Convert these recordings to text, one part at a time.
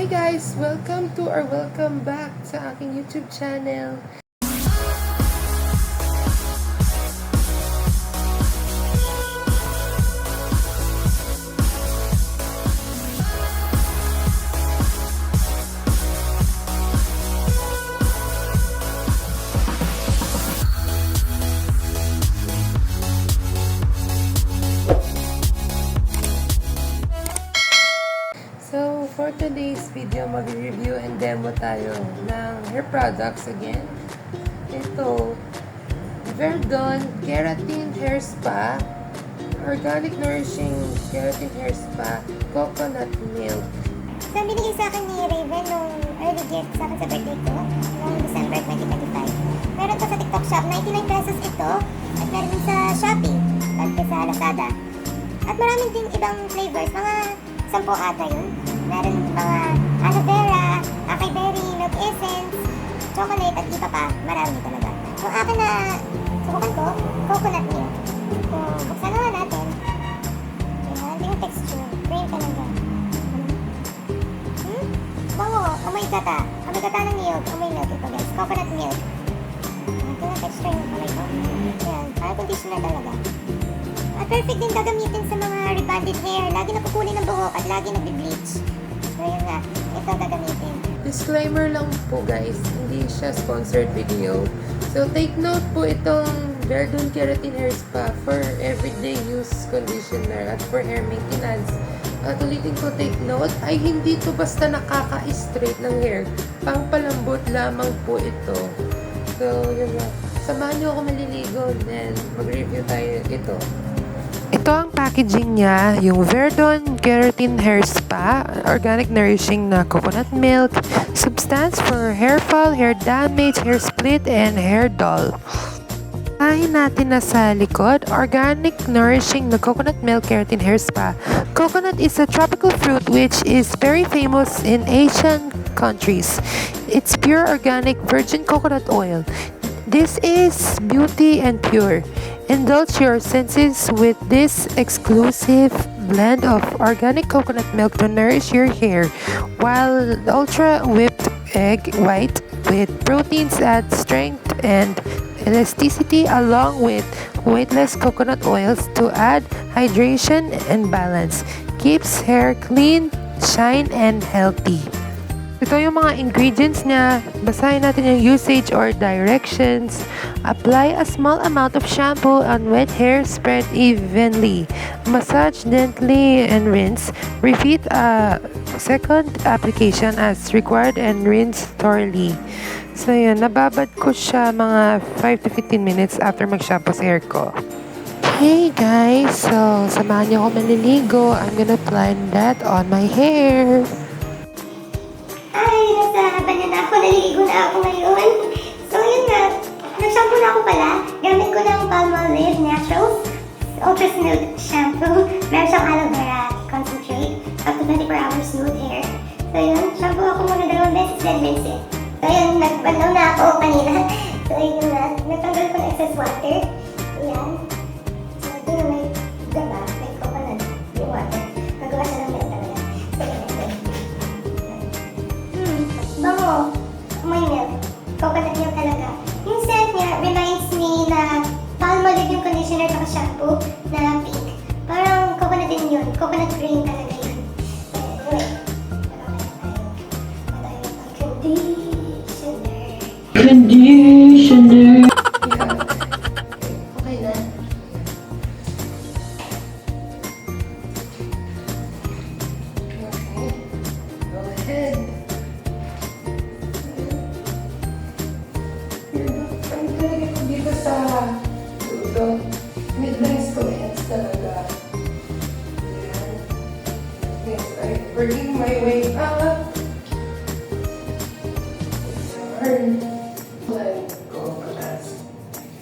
Hi guys! Welcome back sa aking YouTube channel. So, for today's video, mag-review and demo tayo ng hair products again. Ito, Verdon Keratin Hair Spa, Organic Nourishing Keratin Hair Spa, Coconut Milk. So, binigay sa akin ni Raven nung early gift sa akin sa birthday ko, noong December 2025. Meron to sa TikTok shop, 99 pesos ito, at meron din sa Shopee, at sa Lazada. At maraming din ibang flavors, mga 10 ata yun. Meron mga aloe vera, acai berry, milk essence, chocolate, at iba pa. Marami talaga. Ang akin na subukan ko, coconut milk. Kung buksan naman natin, yan, yung texture, cream talaga. Bango, amoy gata. Amoy gata ng milk, amoy milk ito guys, coconut milk. Ito na texture yung amoy ko. Yan, parang conditioner talaga. At perfect din gagamitin sa mga rebonded hair. Lagi napukulin ng buhok at lagi nagbe-bleach. So yun nga, ito gagamitin. Disclaimer lang po guys, hindi siya sponsored video. So take note po itong Verdon Keratin Hair Spa for everyday use conditioner at for hair maintenance. At ulitin ko, take note, ay hindi to basta nakaka-straight ng hair. Pangpalambot lamang po ito. So yun nga, samahan nyo ako maliligo then mag-review tayo ito. Ito ang packaging niya, yung Verdon Keratin Hair Spa, Organic Nourishing na Coconut Milk, Substance for Hair Fall, Hair Damage, Hair Split, and Hair Dull. Kain natin na sa likod, Organic Nourishing na Coconut Milk Keratin Hair Spa. Coconut is a tropical fruit which is very famous in Asian countries. It's pure organic virgin coconut oil. This is beauty and pure. Indulge your senses with this exclusive blend of organic coconut milk to nourish your hair, while ultra whipped egg white with proteins add strength and elasticity, along with weightless coconut oils to add hydration and balance. Keeps hair clean, shine, and healthy. Ito yung mga ingredients niya. Basahin natin yung usage or directions. Apply a small amount of shampoo on wet hair, spread evenly. Massage gently and rinse. Repeat a second application as required and rinse thoroughly. So yun, nababad ko siya mga 5 to 15 minutes after mag-shampoo sa hair ko. Hey guys, so samahan niyo ako maliligo. I'm gonna apply that on my hair. Ay, nasa banyo na ako. Naliligo na ako ngayon. So, yun nga. Nag-shampoo na ako pala. Gamit ko ng Palmolive Naturals Ultra Smooth Shampoo. Meron siyang aloe vera concentrate. Up to 24 hours smooth hair. So, yun. Shampoo ako muna 2 beses, then rinse it. So, yun. Nagbanlaw na ako kanina. So, yun na. Natanggal ko na excess water. Ayan. So, ito na may gaba. May coconut yung water. Nagawa siya ng milk talaga. So, yun. Bango. Amoy milk. Coconut milk talaga. Yung scent niya reminds me na Palmolive yung conditioner at shampoo na pink. Parang coconut din yun. Coconut cream talaga yun. Anyway. Conditioner. Okay na. Okay. Go ahead. Ang talaga ko dito sa dulo. Midlines ko hands talaga. Ayan. Yes, I'm working my way up. Turn. Blend ko.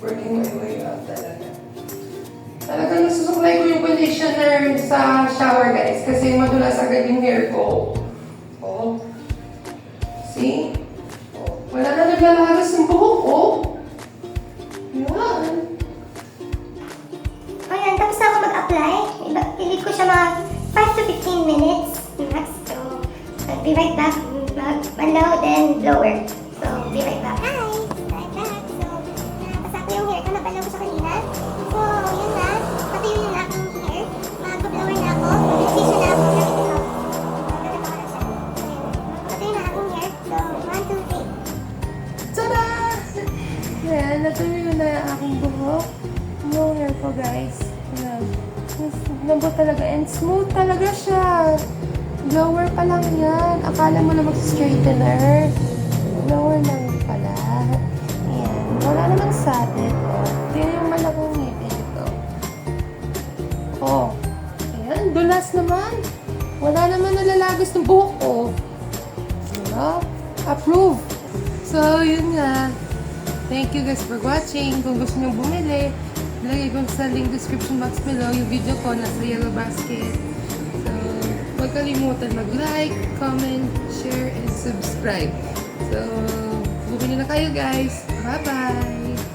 Working my way up talaga. Talaga nasusuklay ko yung conditioner sa shower guys kasi madulas agad yung hair ko. Oh. See? Oh. Wala na naglalagas ng buhok ko. Yan. Ayan, tapos na ako mag-apply. Pilit ko siya mga 5 to 15 minutes max. So, be right back. Mag-unload and blower. So, be right back. Hi! Right back. So, napasa ko yung hair ko. Napalaw ko siya kanina. So, yun na. Patuyo yun na aking hair. Mag-blower na ako. Decision na ako. Gamit ko. Gamit ko na siya. Patuyo na aking hair. So, 1, 2, 3. Tada! Ayan, natuloy na yung aking buhok. Yung hair ko, guys. Ayan. Lambot talaga and smooth talaga siya. Blower pa lang yan. Akala mo na mag-straightener. Blower lang pala. Ayan. Wala namang satin. Oh. Yan yung malaking ngipin ito. Oh. Ayan. Dulas naman. Wala naman nalalagos ng buhok ko. Diba? Approve. So, yun nga. Thank you guys for watching. Kung gusto nyo bumili, ilagay ko sa link description box below yung video ko nasa yellow basket. So, huwag kalimutan mag-like, comment, share, and subscribe. So, bumili na kayo guys. Bye-bye!